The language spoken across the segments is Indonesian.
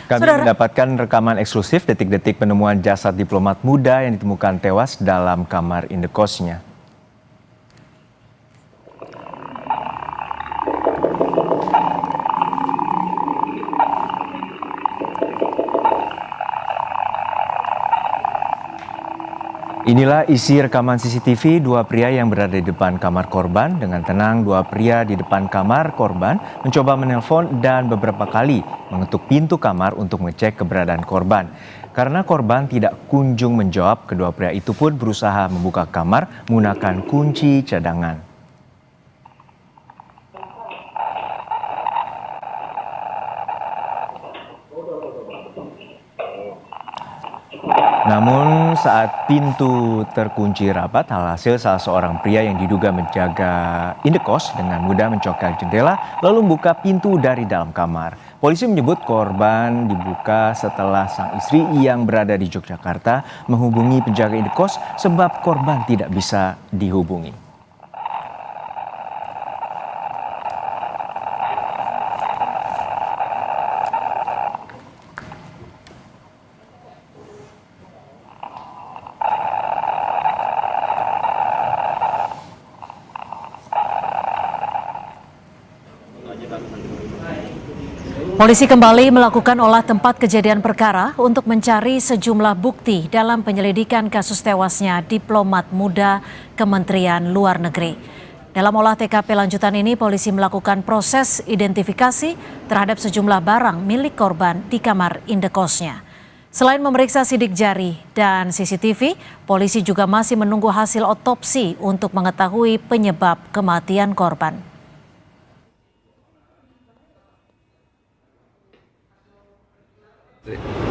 Kami mendapatkan rekaman eksklusif detik-detik penemuan jasad diplomat muda yang ditemukan tewas dalam kamar indekosnya. Inilah isi rekaman CCTV dua pria yang berada di depan kamar korban. Dengan tenang, dua pria di depan kamar korban mencoba menelpon dan beberapa kali mengetuk pintu kamar untuk mengecek keberadaan korban. Karena korban tidak kunjung menjawab, kedua pria itu pun berusaha membuka kamar menggunakan kunci cadangan. Namun saat pintu terkunci rapat, alhasil salah seorang pria yang diduga menjaga indekos dengan mudah mencongkel jendela lalu membuka pintu dari dalam kamar. Polisi menyebut korban dibuka setelah sang istri yang berada di Yogyakarta menghubungi penjaga indekos sebab korban tidak bisa dihubungi. Polisi kembali melakukan olah tempat kejadian perkara untuk mencari sejumlah bukti dalam penyelidikan kasus tewasnya diplomat muda Kementerian Luar Negeri. Dalam olah TKP lanjutan ini, polisi melakukan proses identifikasi terhadap sejumlah barang milik korban di kamar indekosnya. Selain memeriksa sidik jari dan CCTV, polisi juga masih menunggu hasil otopsi untuk mengetahui penyebab kematian korban.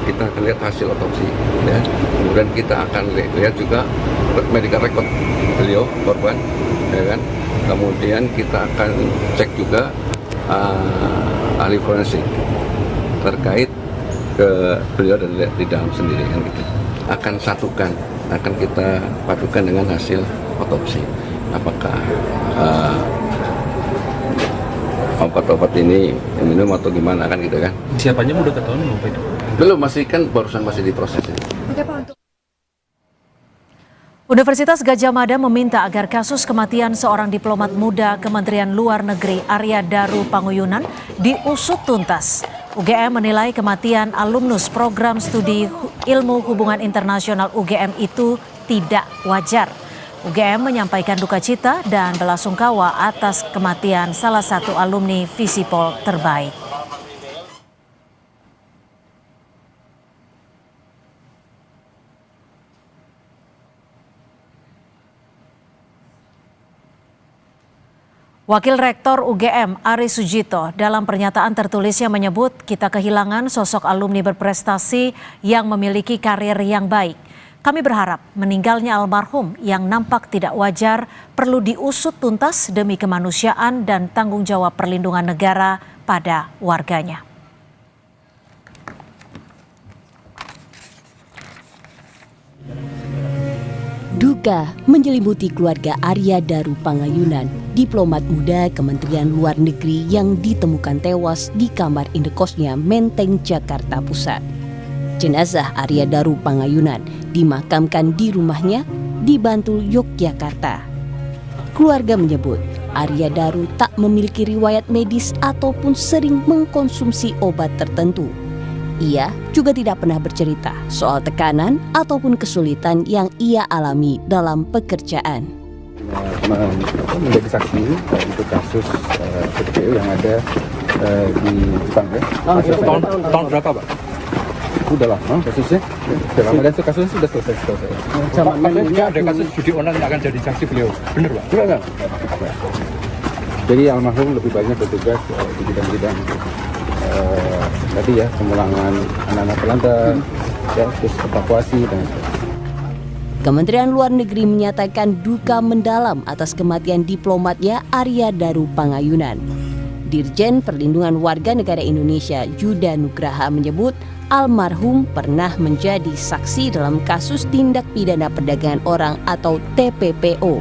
Kita akan lihat hasil otopsi, ya. Kemudian kita akan lihat juga medical record beliau korban, ya kan. Kemudian kita akan cek juga ahli forensik terkait ke beliau dan lihat di dalam sendiri kan gitu. Akan satukan, akan kita padukan dengan hasil otopsi. Apakah obat-obat ini minum atau gimana kan gitu kan? Siapanya udah ketahuan belum Pak? Belum, masih diproses. Universitas Gadjah Mada meminta agar kasus kematian seorang diplomat muda Kementerian Luar Negeri Arya Daru Panguyunan diusut tuntas. UGM menilai kematian alumnus program studi ilmu hubungan internasional UGM itu tidak wajar. UGM menyampaikan duka cita dan belasungkawa atas kematian salah satu alumni Visipol terbaik. Wakil Rektor UGM Ari Sujito dalam pernyataan tertulisnya menyebut kita kehilangan sosok alumni berprestasi yang memiliki karir yang baik. Kami berharap meninggalnya almarhum yang nampak tidak wajar perlu diusut tuntas demi kemanusiaan dan tanggung jawab perlindungan negara pada warganya. Duka menyelimuti keluarga Arya Daru Panguyunan, diplomat muda Kementerian Luar Negeri yang ditemukan tewas di kamar indekosnya Menteng, Jakarta Pusat. Jenazah Arya Daru Panguyunan dimakamkan di rumahnya di Bantul, Yogyakarta. Keluarga menyebut Arya Daru tak memiliki riwayat medis ataupun sering mengkonsumsi obat tertentu. Ia juga tidak pernah bercerita soal tekanan ataupun kesulitan yang ia alami dalam pekerjaan. Menjadi saksi untuk kasus PDPU yang ada di Jepang ya. Tahun berapa Pak? Udah lama kasusnya. Sudah lama dan kasusnya sudah selesai. Katanya ada kasus judi online yang akan jadi saksi beliau. Benar Pak? Enggak. Jadi almarhum lebih banyak bertugas di bidang-bidang tadi ya, pemulangan anak-anak pelantar, ya, terus evakuasi dan sebagainya. Kementerian Luar Negeri menyatakan duka mendalam atas kematian diplomatnya Arya Daru Panguyunan. Dirjen Perlindungan Warga Negara Indonesia Yuda Nugraha menyebut almarhum pernah menjadi saksi dalam kasus tindak pidana perdagangan orang atau TPPO.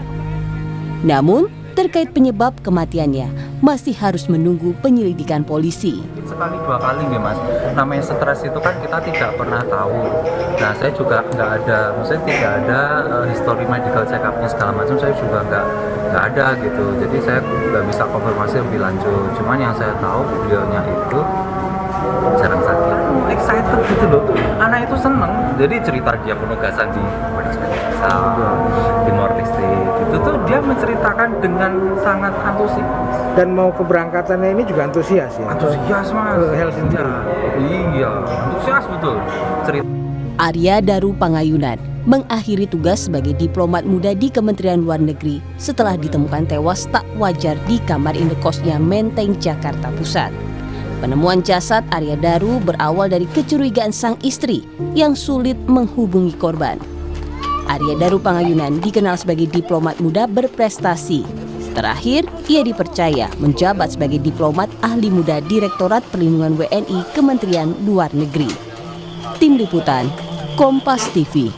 Namun, terkait penyebab kematiannya masih harus menunggu penyelidikan polisi. Sekali dua kali nih Mas, namanya stres itu kan kita tidak pernah tahu. Nah saya juga nggak ada, maksudnya tidak ada history medical check up-nya segala macam, saya juga nggak ada gitu. Jadi saya nggak bisa konfirmasi lebih lanjut. Cuman yang saya tahu beliaunya itu jarang sakit, excited gitu loh. Anak itu seneng, jadi cerita dia penugasan di Timor Leste itu tuh dia menceritakan dengan sangat antusias. Dan mau keberangkatannya ini juga antusias ya? Antusias Mas. Helsinki. Iya, antusias betul. Cerita. Arya Daru Pangayunan mengakhiri tugas sebagai diplomat muda di Kementerian Luar Negeri setelah ditemukan tewas tak wajar di kamar indekosnya Menteng, Jakarta Pusat. Penemuan jasad Arya Daru berawal dari kecurigaan sang istri yang sulit menghubungi korban. Arya Daru Pangayunan dikenal sebagai diplomat muda berprestasi. Terakhir, ia dipercaya menjabat sebagai diplomat ahli muda Direktorat Perlindungan WNI Kementerian Luar Negeri. Tim Liputan, Kompas TV.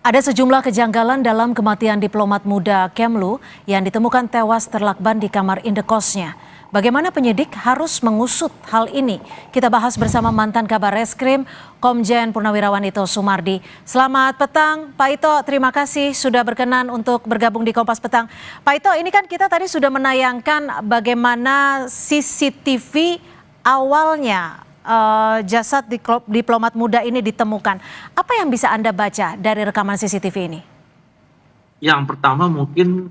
Ada sejumlah kejanggalan dalam kematian diplomat muda Kemlu yang ditemukan tewas terlakban di kamar indekosnya. Bagaimana penyidik harus mengusut hal ini? Kita bahas bersama mantan Kabar Reskrim, Komjen Purnawirawan Ito Sumardi. Selamat petang, Pak Ito. Terima kasih sudah berkenan untuk bergabung di Kompas Petang. Pak Ito, ini kan kita tadi sudah menayangkan bagaimana CCTV awalnya jasad diplomat muda ini ditemukan. Apa yang bisa Anda baca dari rekaman CCTV ini? Yang pertama mungkin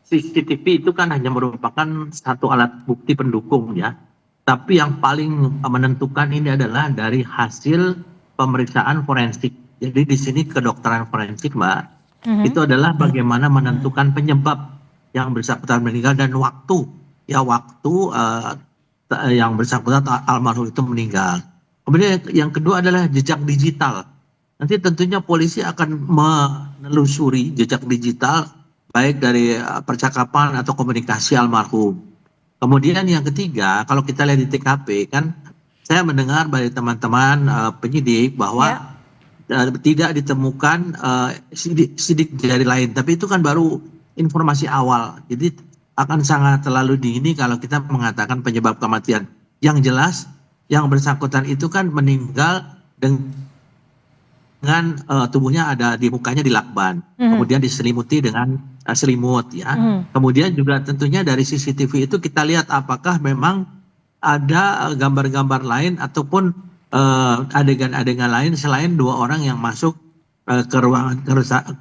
CCTV itu kan hanya merupakan satu alat bukti pendukung ya. Tapi yang paling menentukan ini adalah dari hasil pemeriksaan forensik. Jadi di sini kedokteran forensik, Mbak, itu adalah bagaimana menentukan penyebab yang bersangkutan meninggal dan waktu yang bersangkutan almarhum itu meninggal. Kemudian yang kedua adalah jejak digital. Nanti tentunya polisi akan menelusuri jejak digital baik dari percakapan atau komunikasi almarhum. Kemudian yang ketiga, kalau kita lihat di TKP kan saya mendengar dari teman-teman penyidik bahwa tidak ditemukan sidik jari lain, tapi itu kan baru informasi awal. Jadi akan sangat terlalu dini kalau kita mengatakan penyebab kematian. Yang jelas yang bersangkutan itu kan meninggal dengan tubuhnya ada di mukanya dilakban, kemudian diselimuti dengan selimut ya. Kemudian juga tentunya dari CCTV itu kita lihat apakah memang ada gambar-gambar lain ataupun adegan-adegan lain selain dua orang yang masuk ke ruangan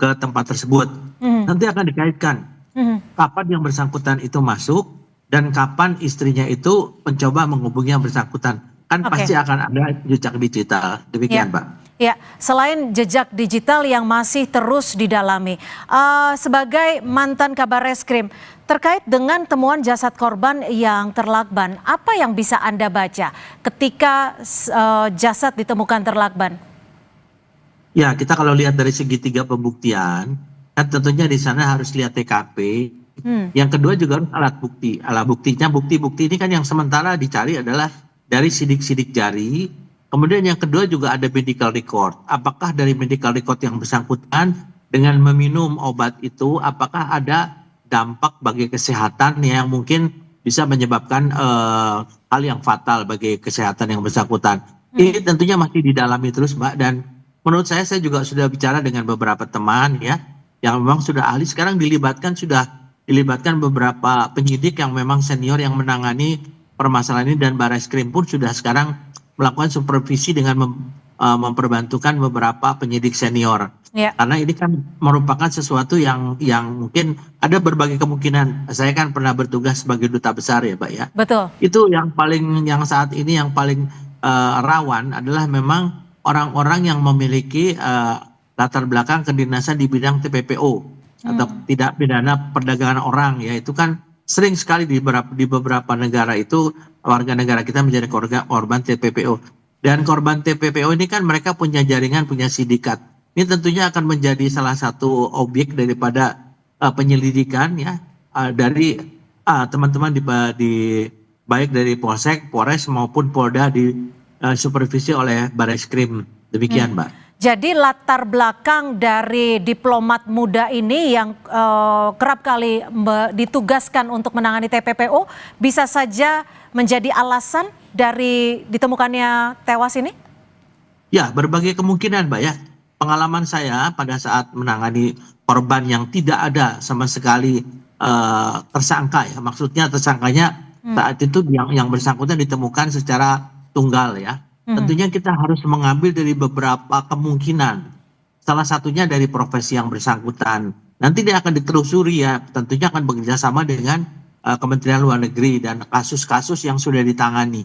ke tempat tersebut. Nanti akan dikaitkan kapan yang bersangkutan itu masuk dan kapan istrinya itu mencoba menghubungi yang bersangkutan. Kan pasti akan ada jejak digital. Demikian, Pak. Ya, selain jejak digital yang masih terus didalami, sebagai mantan Kabar Reskrim, terkait dengan temuan jasad korban yang terlakban, apa yang bisa Anda baca ketika jasad ditemukan terlakban? Ya, kita kalau lihat dari segitiga pembuktian, kan tentunya di sana harus lihat TKP. Yang kedua juga harus alat bukti. Alat buktinya, bukti-bukti ini kan yang sementara dicari adalah dari sidik-sidik jari. Kemudian yang kedua juga ada medical record. Apakah dari medical record yang bersangkutan dengan meminum obat itu, apakah ada dampak bagi kesehatan yang mungkin bisa menyebabkan hal yang fatal bagi kesehatan yang bersangkutan. Ini tentunya masih didalami terus, Mbak. Dan menurut saya juga sudah bicara dengan beberapa teman ya, yang memang sudah ahli. Sekarang sudah dilibatkan beberapa penyidik yang memang senior yang menangani permasalahan ini, dan Barreskrim pun sudah sekarang melakukan supervisi dengan memperbantukan beberapa penyidik senior. Karena ini kan merupakan sesuatu yang mungkin ada berbagai kemungkinan. Saya kan pernah bertugas sebagai duta besar ya, Pak ya. Betul. Itu yang saat ini yang paling rawan adalah memang orang-orang yang memiliki latar belakang kedinasan di bidang TPPO atau tidak pidana perdagangan orang ya. Itu kan sering sekali di beberapa negara itu warga negara kita menjadi korban TPPO. Dan korban TPPO ini kan mereka punya jaringan, punya sindikat. Ini tentunya akan menjadi salah satu objek daripada penyelidikan ya dari teman-teman di baik dari Polsek, Polres maupun Polda di supervisi oleh Barreskrim. Demikian, Mbak. Jadi latar belakang dari diplomat muda ini yang kerap kali ditugaskan untuk menangani TPPO bisa saja menjadi alasan dari ditemukannya tewas ini? Ya, berbagai kemungkinan, Mbak ya. Pengalaman saya pada saat menangani korban yang tidak ada sama sekali tersangka ya. Maksudnya tersangkanya saat itu yang bersangkutan ditemukan secara tunggal ya. Tentunya kita harus mengambil dari beberapa kemungkinan. Salah satunya dari profesi yang bersangkutan. Nanti dia akan ditelusuri ya, tentunya akan bekerja sama dengan Kementerian Luar Negeri dan kasus-kasus yang sudah ditangani.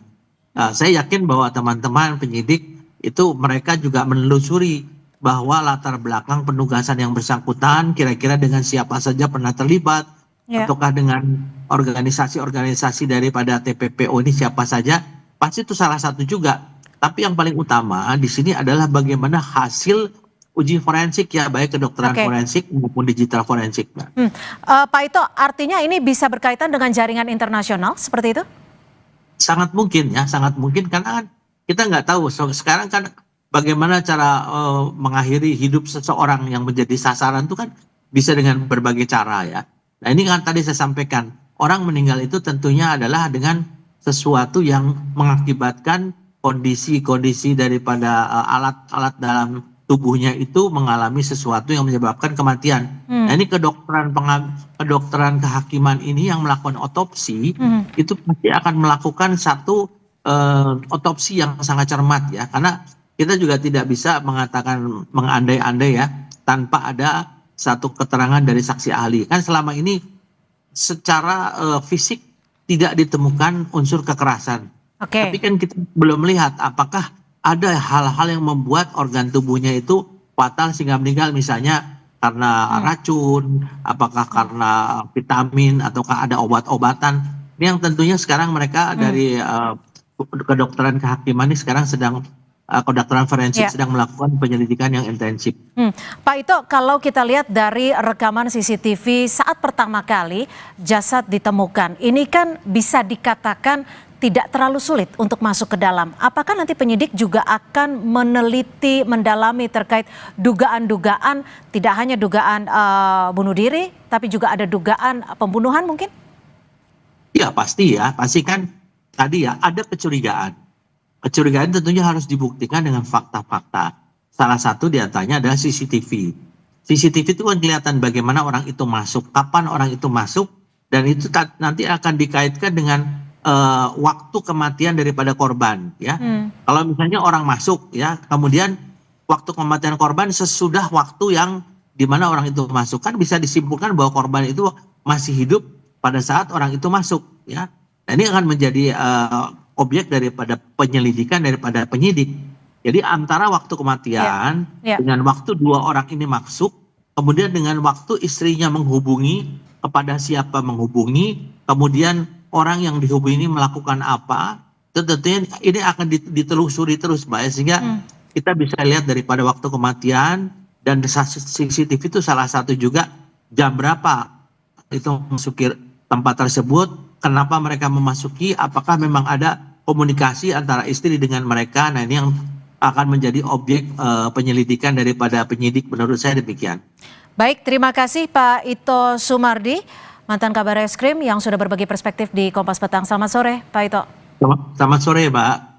Saya yakin bahwa teman-teman penyidik itu mereka juga menelusuri bahwa latar belakang penugasan yang bersangkutan kira-kira dengan siapa saja pernah terlibat, ataukah dengan organisasi-organisasi daripada TPPO ini siapa saja, pasti itu salah satu juga. Tapi yang paling utama di sini adalah bagaimana hasil uji forensik ya, baik kedokteran forensik maupun digital forensik. Pak Ito, artinya ini bisa berkaitan dengan jaringan internasional seperti itu? Sangat mungkin ya, sangat mungkin karena kan kita nggak tahu sekarang kan bagaimana cara mengakhiri hidup seseorang yang menjadi sasaran itu kan bisa dengan berbagai cara ya. Nah ini kan tadi saya sampaikan, orang meninggal itu tentunya adalah dengan sesuatu yang mengakibatkan kondisi-kondisi daripada alat-alat dalam tubuhnya itu mengalami sesuatu yang menyebabkan kematian. Nah ini kedokteran kehakiman ini yang melakukan otopsi itu pasti akan melakukan satu otopsi yang sangat cermat ya, karena kita juga tidak bisa mengatakan mengandai-andai ya tanpa ada satu keterangan dari saksi ahli. Kan selama ini secara fisik tidak ditemukan unsur kekerasan. Tapi kan kita belum melihat apakah ada hal-hal yang membuat organ tubuhnya itu fatal sehingga meninggal, misalnya karena racun, apakah karena vitamin, ataukah ada obat-obatan. Ini yang tentunya sekarang mereka dari kedokteran kehakiman ini sekarang sedang kedokteran forensik sedang melakukan penyelidikan yang intensif. Pak Ito, kalau kita lihat dari rekaman CCTV saat pertama kali jasad ditemukan, ini kan bisa dikatakan tidak terlalu sulit untuk masuk ke dalam. Apakah nanti penyidik juga akan meneliti, mendalami terkait dugaan-dugaan, tidak hanya dugaan bunuh diri, tapi juga ada dugaan pembunuhan mungkin? Ya pasti ya, pasti kan tadi ya ada kecurigaan. Kecurigaan tentunya harus dibuktikan dengan fakta-fakta. Salah satu diantaranya adalah CCTV. CCTV itu kan kelihatan bagaimana orang itu masuk, kapan orang itu masuk, dan itu nanti akan dikaitkan dengan waktu kematian daripada korban ya. Kalau misalnya orang masuk ya, kemudian waktu kematian korban sesudah waktu yang dimana orang itu masuk, kan bisa disimpulkan bahwa korban itu masih hidup pada saat orang itu masuk ya. Nah, ini akan menjadi objek daripada penyelidikan daripada penyidik. Jadi antara waktu kematian dengan waktu dua orang ini masuk, kemudian dengan waktu istrinya menghubungi, kepada siapa menghubungi, kemudian orang yang dihubungi ini melakukan apa, tentunya ini akan ditelusuri terus Mbak, sehingga kita bisa lihat daripada waktu kematian dan CCTV itu salah satu juga jam berapa itu memasuki tempat tersebut, kenapa mereka memasuki, apakah memang ada komunikasi antara istri dengan mereka. Nah ini yang akan menjadi objek penyelidikan daripada penyidik, menurut saya demikian. Baik, terima kasih Pak Ito Sumardi, mantan Kabar Eskrim yang sudah berbagi perspektif di Kompas Petang. Selamat sore Pak Ito. Selamat sore Mbak.